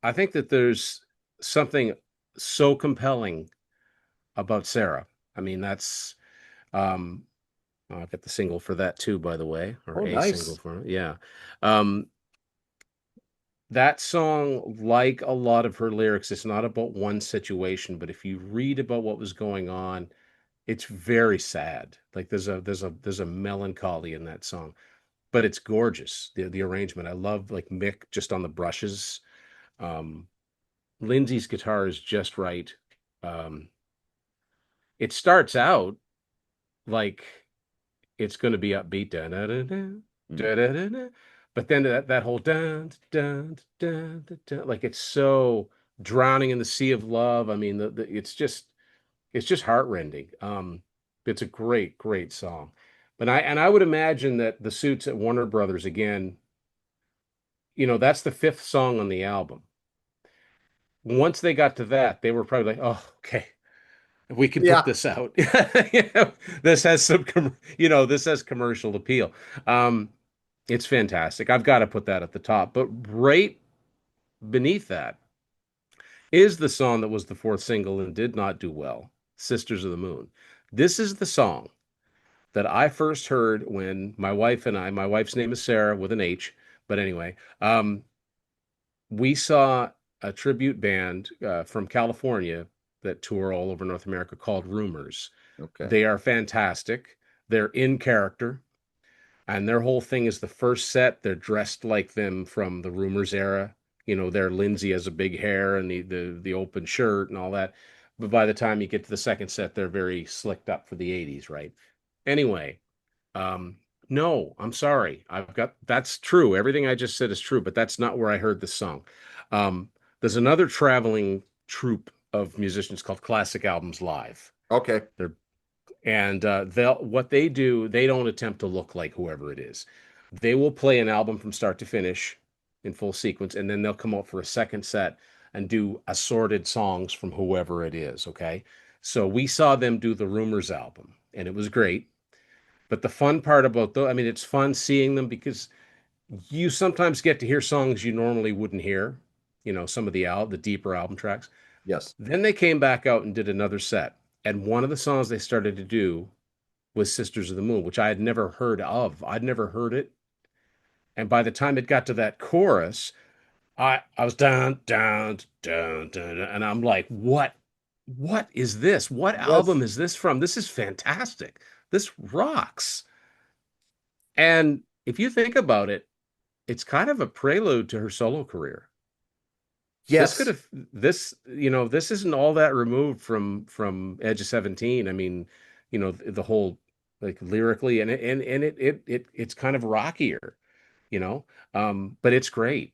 I think that there's something so compelling about Sara. I mean, that's um I'll get the single for that too, by the way, or Oh, a single nice. for it. Yeah. Um, that song, like a lot of her lyrics, it's not about one situation, but if you read about what was going on, it's very sad. Like there's a melancholy in that song, but it's gorgeous. The arrangement. I love like Mick just on the brushes. Um, Lindsay's guitar is just right. Um, it starts out like it's going to be upbeat, da da da da Mm. da da da, da. But then that whole dun dun dun dun, dun, like it's so drowning in the sea of love. I mean, it's just heartrending. It's a great song. But I would imagine that the Suits at Warner Brothers again, that's the fifth song on the album. Once they got to that, they were probably like, "Oh, okay, we can put Yeah. this out. This has this has commercial appeal. Um, it's fantastic. I've got to put that at the top. But right beneath that is the song that was the fourth single and did not do well, Sisters of the Moon. This is the song that I first heard when my wife's name is Sarah with an H, but anyway, we saw a tribute band from California that tour all over North America called Rumours. Okay. They are fantastic. They're in character, and their whole thing is the first set. They're dressed like them from the Rumours era. Their Lindsay has a big hair and the open shirt and all that. But by the time you get to the second set, they're very slicked up for the 80s, right? Anyway, um, no, I'm sorry. That's true. Everything I just said is true, but that's not where I heard the song. Um, there's another traveling troupe of musicians called Classic Albums Live. Okay. They're and what they do, they don't attempt to look like whoever it is. They will play an album from start to finish in full sequence, and then they'll come out for a second set and do assorted songs from whoever it is. Okay, so we saw them do the Rumors album, and it was great. But the fun part about I mean, it's fun seeing them because you sometimes get to hear songs you normally wouldn't hear. Some of the deeper album tracks. Yes. Then they came back out and did another set, and one of the songs they started to do was Sisters of the Moon, which I had never heard of. I'd never heard it, and by the time it got to that chorus, I was down, down, down, down, and I'm like, what is this? What Yes. album is this from? This is fantastic. This rocks. And if you think about it, it's kind of a prelude to her solo career. This could Yes. have this isn't all that removed from Edge of 17. I mean, the whole like lyrically and it's kind of rockier, you know. But it's great.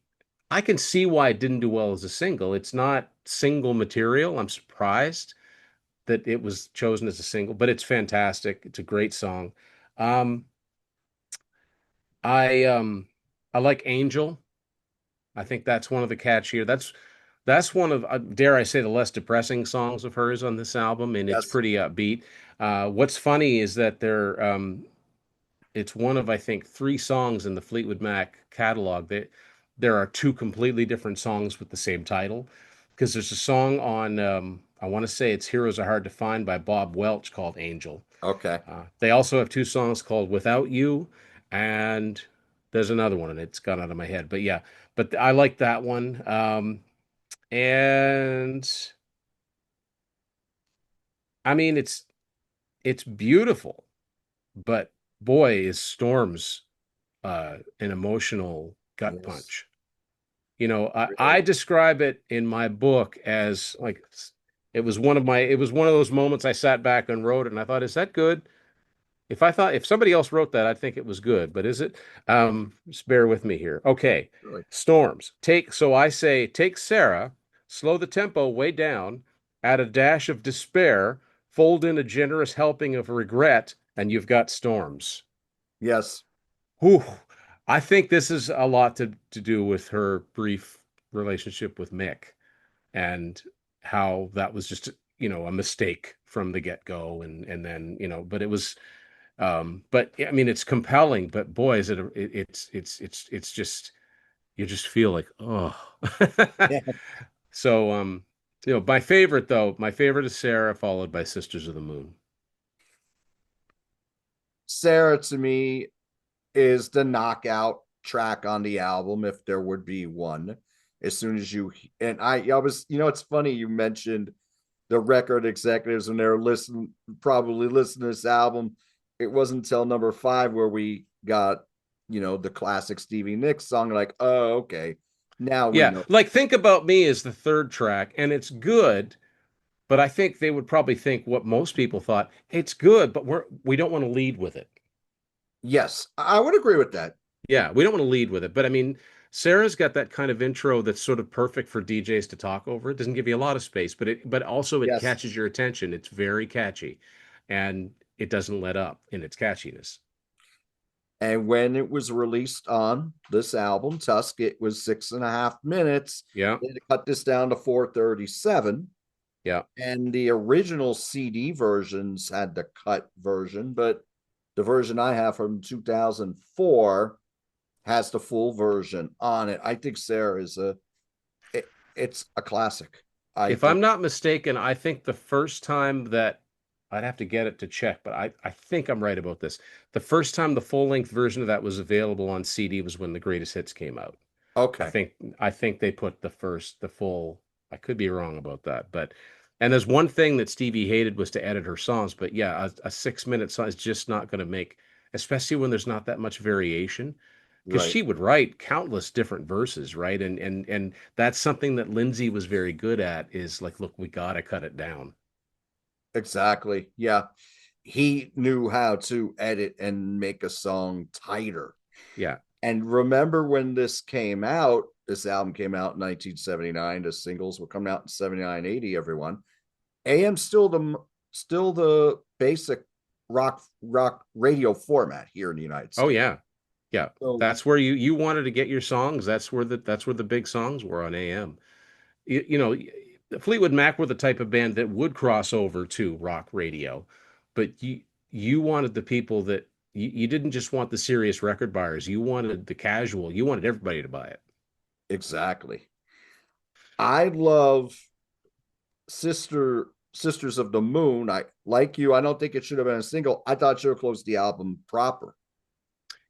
I can see why it didn't do well as a single. It's not single material. I'm surprised that it was chosen as a single, but it's fantastic. It's a great song. Um, I I like Angel. I think that's one of the catchier. That's That's one of, dare I say, the less depressing songs of hers on this album, and it's Yes. pretty upbeat. What's funny is that it's one of, I think, three songs in the Fleetwood Mac catalog that there are two completely different songs with the same title. Because there's a song on, I want to say it's Heroes Are Hard to Find by Bob Welch called Angel. Okay. They also have two songs called Without You, and there's another one, and it's gone out of my head. But yeah, but I like that one. And I mean, it's beautiful, but boy, is Storms an emotional gut Yes. punch. You know, I Really. describe it in my book as like it was one of those moments I sat back and wrote it, and I thought, is that good? If somebody else wrote that, I'd think it was good, but is it? Just bear with me here. Okay. Really. Storms. So I say take Sara, slow the tempo way down, add a dash of despair, fold in a generous helping of regret, and you've got storms. Yes. Whew. I think this is a lot to do with her brief relationship with Mick and how that was just, a mistake from the get-go and then, but it was but I mean, it's compelling, but boy, is it's just you just feel like, oh. Yeah. So, my favorite is Sara, followed by Sisters of the Moon. Sarah to me is the knockout track on the album, if there would be one. As soon as you and I was, it's funny you mentioned the record executives when they're probably listening to this album. It wasn't until number 5 where we got, the classic Stevie Nicks song. Like, oh, okay, now we Yeah, know. like Think About Me is the third track, and it's good, but I think they would probably think what most people thought. It's good, but we don't want to lead with it. Yes, I would agree with that. Yeah, we don't want to lead with it. But I mean, Sarah's got that kind of intro that's sort of perfect for DJs to talk over. It doesn't give you a lot of space, but also it Yes. catches your attention. It's very catchy, and it doesn't let up in its catchiness. And when it was released on this album, Tusk, it was 6.5 minutes. Yeah, They had to cut this down to 4:37. yeah, And the original CD versions had the cut version, but the version I have from 2004 has the full version on it. I think Sarah is it's a classic. I if think I'm not mistaken, I think the first time that I'd have to get it to check, but I think I'm right about this. The first time the full length version of that was available on CD was when the Greatest Hits came out. I okay. think I think they put the full. I could be wrong about that, but and there's one thing that Stevie hated was to edit her songs, but yeah, a 6 minute song is just not going to make, especially when there's not that much variation, because Right. she would write countless different verses, right? And that's something that Lindsay was very good at is like, look, we gotta cut it down. Exactly. Yeah. He knew how to edit and make a song tighter. Yeah. And remember when this album came out in 1979, the singles were coming out in 79, 80, everyone. AM still the basic rock radio format here in the United Oh States. yeah. Yeah. So That's where you wanted to get your songs. That's where the big songs were on AM. You know, Fleetwood Mac were the type of band that would cross over to rock radio, but you wanted the people that you didn't just want the serious record buyers. You wanted the casual. You wanted everybody to buy it. exactly. I love Sisters of the Moon. I like you. I don't think it should have been a single. I thought it should have closed the album proper.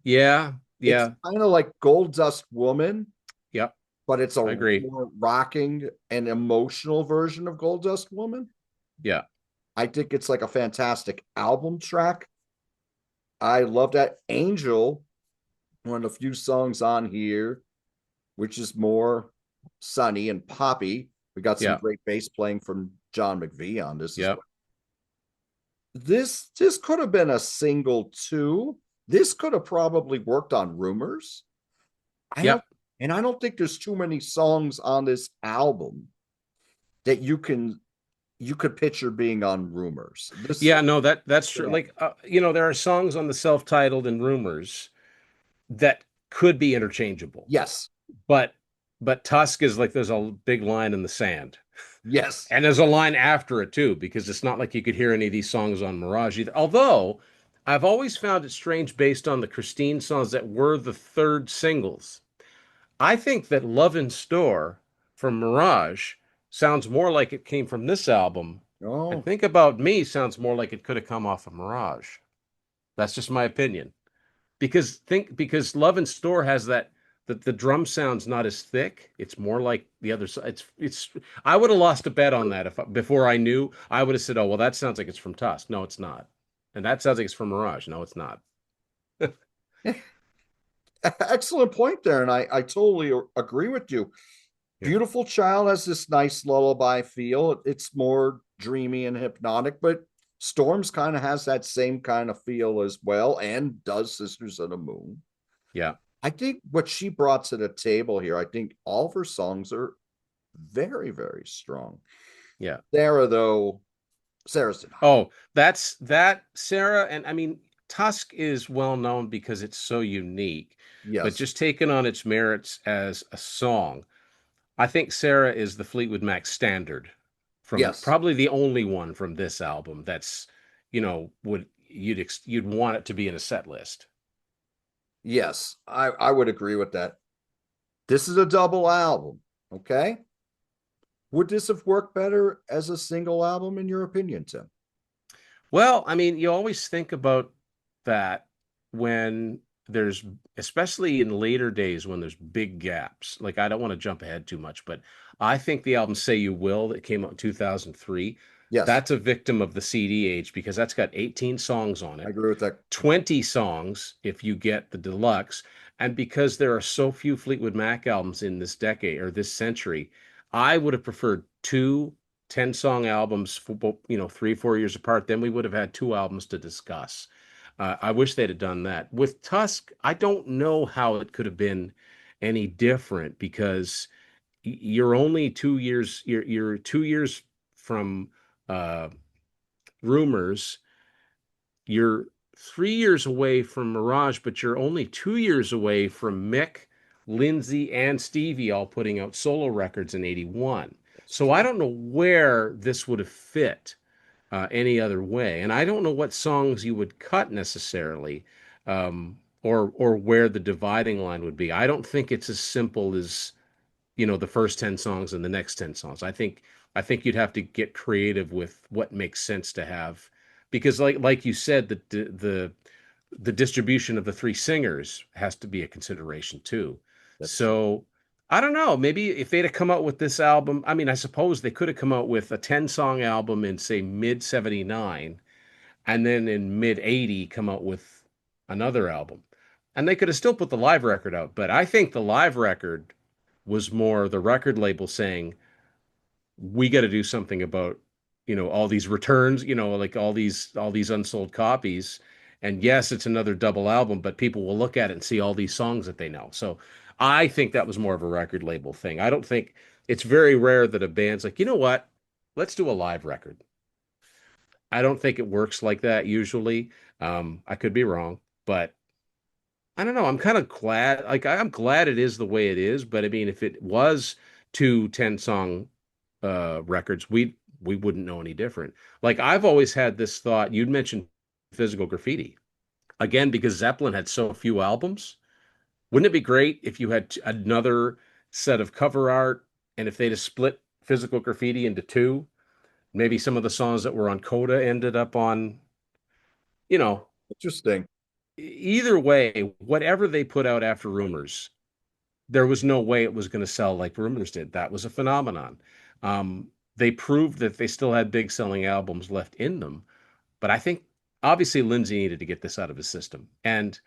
Yeah, It's yeah, kind of like Gold Dust Woman, yep. but it's I a agree. more rocking and emotional version of Gold Dust Woman. Yeah, I think it's like a fantastic album track. I love that. Angel, one of the few songs on here, which is more sunny and poppy. We got some yeah, great bass playing from John McVie on this as yep, well. This could have been a single too. This could have probably worked on Rumors. I don't yep. and I don't think there's too many songs on this album that you could picture being on Rumors. This Yeah, no, that's true. yeah. Like, there are songs on the self-titled and Rumors that could be interchangeable, Yes. but but Tusk is like there's a big line in the sand. Yes. And there's a line after it too, because it's not like you could hear any of these songs on Mirage either. Although I've always found it strange based on the Christine songs that were the third singles. I think that Love in Store from Mirage sounds more like it came from this album. And Oh, Think About Me sounds more like it could have come off of Mirage. That's just my opinion. Because Love in Store has that the drum sound's not as thick. It's more like the other side. It's I would have lost a bet on that if before I knew. I would have said, "Oh, well, that sounds like it's from Tusk." No, it's not. And that sounds like it's from Mirage. No, it's not. excellent point there. And I totally agree with you. Yeah. Beautiful Child has this nice lullaby feel. It's more dreamy and hypnotic, but Storms kind of has that same kind of feel as well, and does Sisters of the Moon. Yeah. I think what she brought to the table here, I think all of her songs are very, very strong. Yeah. Sara, though, Sara's denied. Oh, that's that Sarah, and I mean Tusk is well known because it's so unique, but Yes, just taken on its merits as a song, I think Sarah is the Fleetwood Mac standard from yes, probably the only one from this album that's, would you'd want it to be in a set list. yes. I would agree with that. This is a double album. Okay. Would this have worked better as a single album, in your opinion, Tim? Well, I mean, you always think about that when there's, especially in later days when there's big gaps. Like, I don't want to jump ahead too much, but I think the album Say You Will that came out in 2003, Yes, that's a victim of the CD age because that's got 18 songs on I it, agree with that. 20 songs if you get the deluxe. And because there are so few Fleetwood Mac albums in this decade or this century, I would have preferred two 10-song albums for 3 4 years apart. Then we would have had two albums to discuss. I wish they'd have done that with Tusk. I don't know how it could have been any different because you're only 2 years. You're 2 years from uh, Rumors. You're 3 years away from Mirage, but you're only 2 years away from Mick, Lindsay, and Stevie all putting out solo records in '81. That's So I true. don't know where this would have fit any other way, and I don't know what songs you would cut necessarily, or where the dividing line would be. I don't think it's as simple as the first 10 songs and the next 10 songs. I think you'd have to get creative with what makes sense to have because like you said the distribution of the three singers has to be a consideration too. That's true. So I don't know, maybe if they'd have come out with this album, I mean, I suppose they could have come out with a 10-song album in say mid 79 and then in mid 80 come out with another album. And they could have still put the live record out, but I think the live record was more the record label saying, we got to do something about, all these returns, like all these unsold copies. And yes, it's another double album, but people will look at it and see all these songs that they know. So I think that was more of a record label thing. I don't think it's very rare that a band's like, you know what? Let's do a live record. I don't think it works like that usually. I could be wrong, but I don't know. I'm kind of glad, like I'm glad it is the way it is. But I mean, if it was two 10-song records, we wouldn't know any different. Like I've always had this thought. You'd mentioned Physical Graffiti again because Zeppelin had so few albums. Wouldn't it be great if you had another set of cover art and if they'd have split Physical Graffiti into two? Maybe some of the songs that were on Coda ended up on, you know, Interesting. either way, whatever they put out after Rumors, there was no way it was going to sell like Rumors did. That was a phenomenon. They proved that they still had big selling albums left in them. But I think obviously Lindsay needed to get this out of his system. And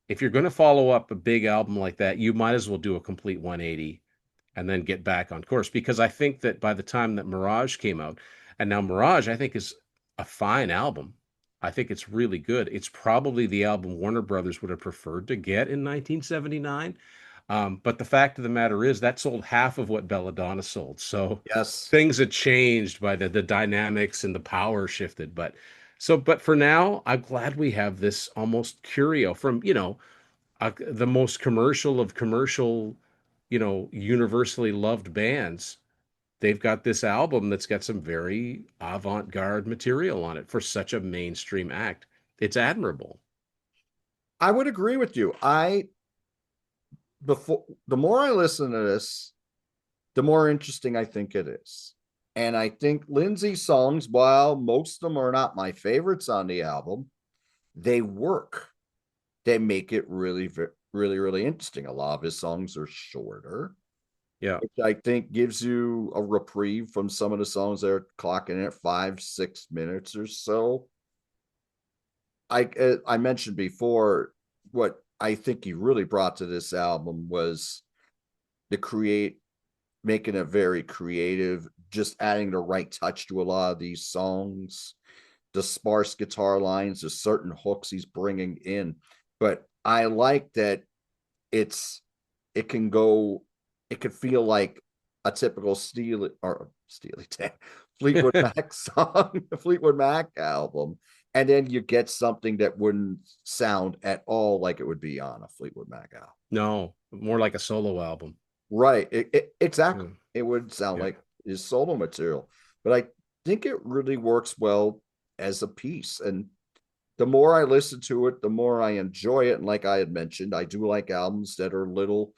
if you're going to follow up a big album like that, you might as well do a complete 180 and then get back on course. Because I think that by the time that Mirage came out, and now Mirage, I think is a fine album. I think it's really good. It's probably the album Warner Brothers would have preferred to get in 1979. But the fact of the matter is that sold half of what Belladonna sold. So Yes. things had changed by the dynamics and the power shifted. But for now, I'm glad we have this almost curio from, the most commercial of commercial universally loved bands, they've got this album that's got some very avant-garde material on it for such a mainstream act. It's admirable. I would agree with you. Before the more I listen to this, the more interesting I think it is. And I think Lindsay's songs, while most of them are not my favorites on the album, they work. They make it really, really, really interesting. A lot of his songs are shorter, Yeah. which I think gives you a reprieve from some of the songs that are clocking at 5, 6 minutes or so. I mentioned before what I think he really brought to this album was the create making it very creative, just adding the right touch to a lot of these songs, the sparse guitar lines, the certain hooks he's bringing in. But I like that it's it can go, it could feel like a typical Fleetwood Mac song, Fleetwood Mac album, and then you get something that wouldn't sound at all like it would be on a Fleetwood Mac album. No, more like a solo album. Right. Exactly. Mm. It would sound Yeah. like his solo material, but I think it really works well as a piece. And the more I listen to it, the more I enjoy it. And like I had mentioned, I do like albums that are a little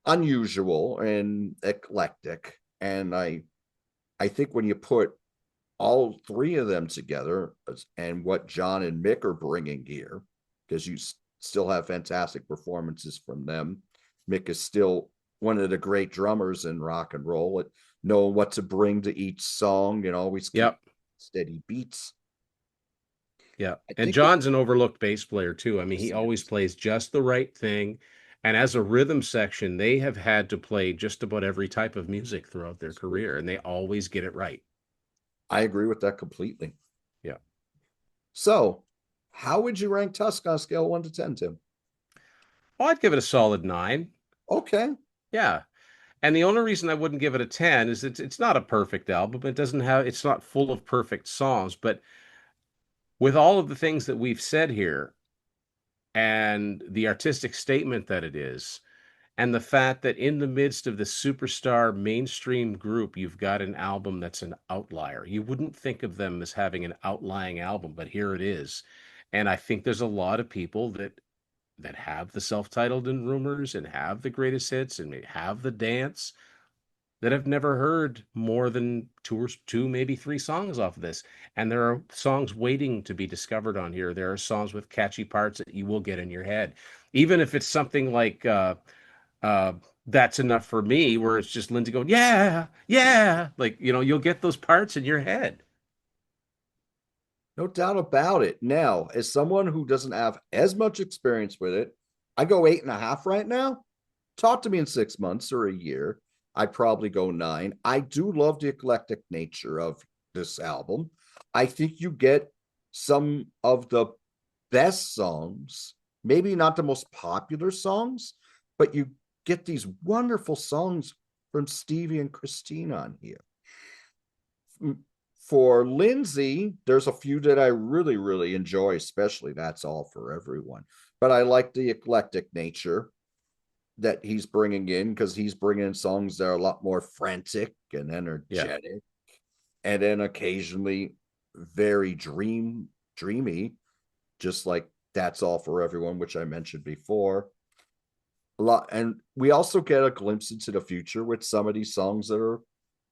unusual and eclectic. And I think when you put all three of them together and what John and Mick are bringing here, because you still have fantastic performances from them. Mick is still one of the great drummers in rock and roll at knowing what to bring to each song and always keep Yep. steady beats. Yeah. I And think it John's an overlooked bass player too. I mean, he always is. plays just the right thing. And as a rhythm section, they have had to play just about every type of music throughout their career, and they always get it right. I agree with that completely. Yeah. So, how would you rank Tusk on a scale of 1 to 10, Tim? Oh, I'd give it a solid 9. Okay. Yeah. And the only reason I wouldn't give it a 10 is it's not a perfect album. It's not full of perfect songs, but with all of the things that we've said here and the artistic statement that it is, and the fact that in the midst of the superstar mainstream group, you've got an album that's an outlier. You wouldn't think of them as having an outlying album, but here it is. And I think there's a lot of people that have the self-titled and Rumours and have the greatest hits and have the dance that have never heard more than two, maybe three songs off of this. And there are songs waiting to be discovered on here. There are songs with catchy parts that you will get in your head. Even if it's something like uh, That's Enough for Me, where it's just Lindsay going, yeah, yeah. Like, you'll get those parts in your head. No doubt about it. Now, as someone who doesn't have as much experience with it, I go 8.5 right now. Talk to me in 6 months or a year. I'd probably go 9. I do love the eclectic nature of this album. I think you get some of the best songs, maybe not the most popular songs, but you get these wonderful songs from Stevie and Christine on here. For Lindsay, there's a few that I really, really enjoy, especially That's All for Everyone. But I like the eclectic nature that he's bringing in because he's bringing in songs that are a lot more frantic and Yeah. energetic, and then occasionally very dreamy, just like That's All for Everyone, which I mentioned before. A lot, and we also get a glimpse into the future with some of these songs that are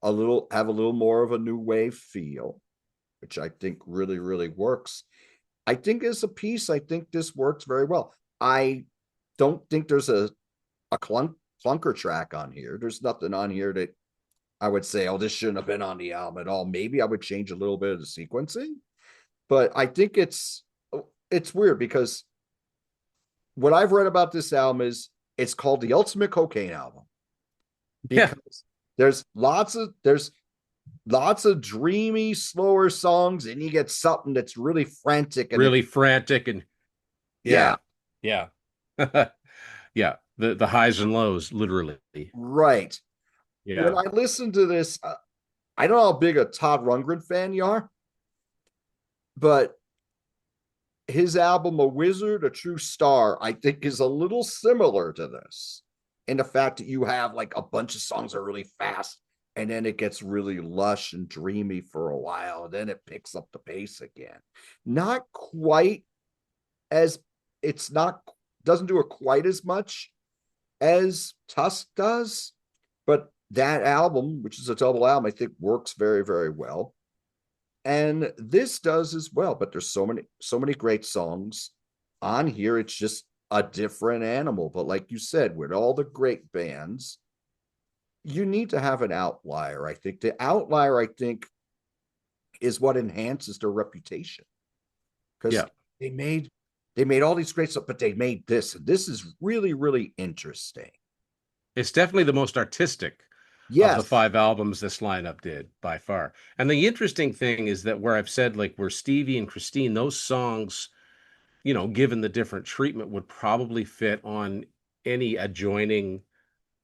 have a little more of a new wave feel, which I think really, really works. I think as a piece, I think this works very well. I don't think there's a clunker track on here. There's nothing on here that I would say, oh, this shouldn't have been on the album at all. Maybe I would change a little bit of the sequencing, but I think it's weird because what I've read about this album is it's called the Ultimate Cocaine Album Yeah. because there's lots of dreamy, slower songs, and you get something that's really frantic and Really frantic and yeah, yeah. Yeah. Yeah. The highs and lows, literally. right. When Yeah. I listen to this, I don't know how big a Todd Rundgren fan you are, but his album "A Wizard, a True Star," I think, is a little similar to this. and the fact that you have like a bunch of songs that are really fast and then it gets really lush and dreamy for a while, and then it picks up the pace again. Not quite as it's not doesn't do it quite as much as Tusk does, but that album, which is a double album, I think works very, very well. And this does as well, but there's so many great songs on here. It's just a different animal. But like you said, with all the great bands, you need to have an outlier. I think the outlier, I think, is what enhances their reputation. Because Yeah. they made they made all these great stuff, but they made this, and this is really, really interesting. It's definitely the most artistic of the Yes, five albums this lineup did by far. And the interesting thing is that where I've said, like, where Stevie and Christine, those songs, given the different treatment, would probably fit on any adjoining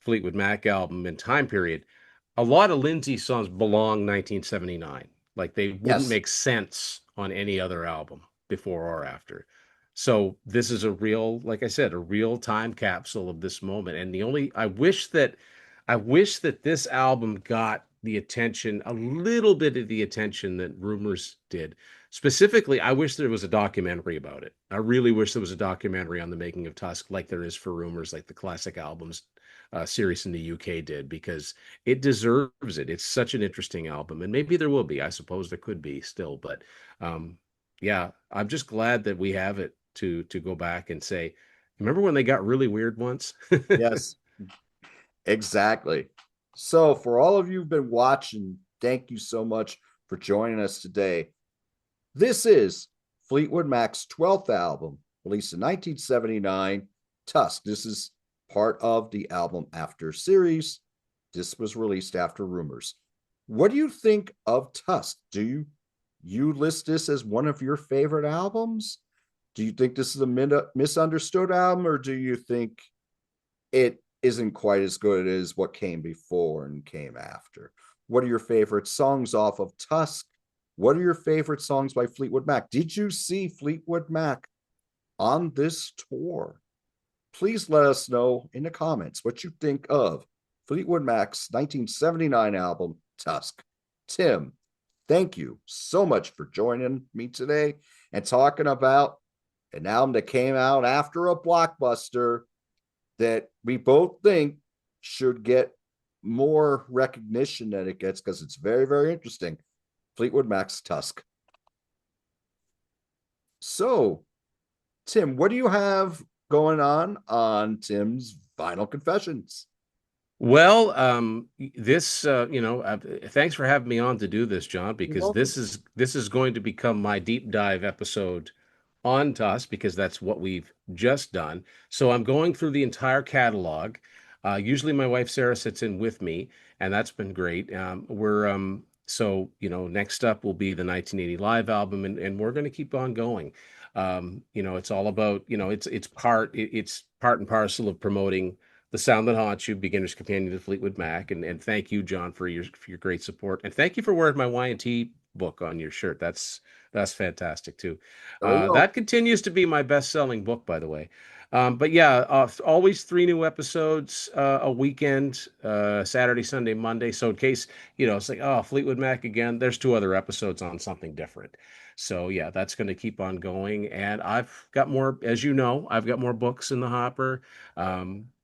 Fleetwood Mac album and time period. A lot of Lindsay's songs belong 1979. Like, they wouldn't yes, make sense on any other album before or after. So this is a real, like I said, a real time capsule of this moment. And I wish that this album got the attention, a little bit of the attention that Rumours did. Specifically, I wish there was a documentary about it. I really wish there was a documentary on the making of Tusk, like there is for Rumours, like the classic albums series in the UK did, because it deserves it. It's such an interesting album, and maybe there will be. I suppose there could be still, but um, yeah, I'm just glad that we have it to go back and say, remember when they got really weird once? yes, exactly. So, for all of you who've been watching, thank you so much for joining us today. This is Fleetwood Mac's 12th album, released in 1979, Tusk. This is part of the Album After series. This was released after Rumours. What do you think of Tusk? Do you list this as one of your favorite albums? Do you think this is a misunderstood album, or do you think it isn't quite as good as what came before and came after? What are your favorite songs off of Tusk? What are your favorite songs by Fleetwood Mac? Did you see Fleetwood Mac on this tour? Please let us know in the comments what you think of Fleetwood Mac's 1979 album, Tusk. Tim, thank you so much for joining me today and talking about an album that came out after a blockbuster that we both think should get more recognition than it gets, because it's very, very interesting. Fleetwood Mac's Tusk. So, Tim, what do you have going on Tim's Vinyl Confessions? Well, this, thanks for having me on to do this, John, You're because welcome. this is going to become my deep dive episode on Tusk, because that's what we've just done. So I'm going through the entire catalog. Usually my wife Sara sits in with me, and that's been great. Next up will be the 1980 live album, and we're going to keep on going. It's all about, it's part and parcel of promoting the Sound That Haunts You, Beginner's Companion to Fleetwood Mac. And thank you, John, for your great support. And thank you for wearing my Y&T book on your shirt. That's fantastic too. There we go. That continues to be my best-selling book, by the way. But yeah, always 3 new episodes a weekend, Saturday, Sunday, Monday. So in case, it's like, oh, Fleetwood Mac again, there's 2 other episodes on something different. So yeah, that's going to keep on going. And I've got more, as you know, I've got more books in the hopper.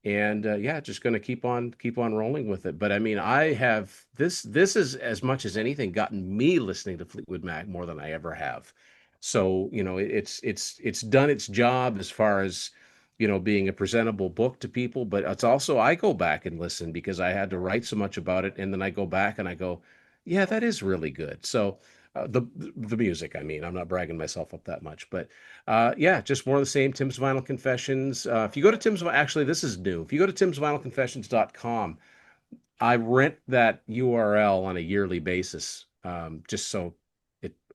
And yeah, just going to keep on rolling with it. But I mean, I have this is, as much as anything, gotten me listening to Fleetwood Mac more than I ever have. So, it's done its job as far as, being a presentable book to people, but it's also, I go back and listen because I had to write so much about it, and then I go back and I go, yeah, that is really good. So, the music, I mean, I'm not bragging myself up that much, but yeah, just more of the same. Tim's Vinyl Confessions. If you go to actually, this is new. If you go to timsvinylconfessions.com, I rent that URL on a yearly basis, just so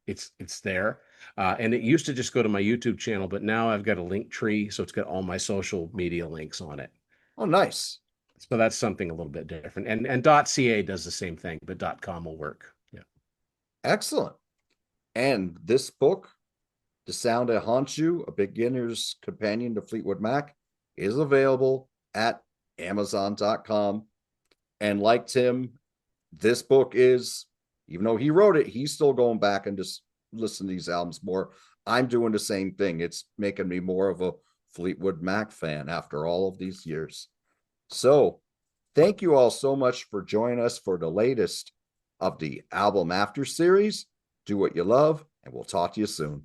it's there. And it used to just go to my YouTube channel, but now I've got a link tree, so it's got all my social media links on it. Oh, nice. So that's something a little bit different. And .ca does the same thing, but .com will work. Yeah. Excellent. And this book, The Sound That Haunts You, A Beginner's Companion to Fleetwood Mac, is available at Amazon.com. And like Tim, this book is, even though he wrote it, he's still going back and just listen to these albums more. I'm doing the same thing. It's making me more of a Fleetwood Mac fan after all of these years. So thank you all so much for joining us for the latest of the Album After series. Do what you love, and we'll talk to you soon.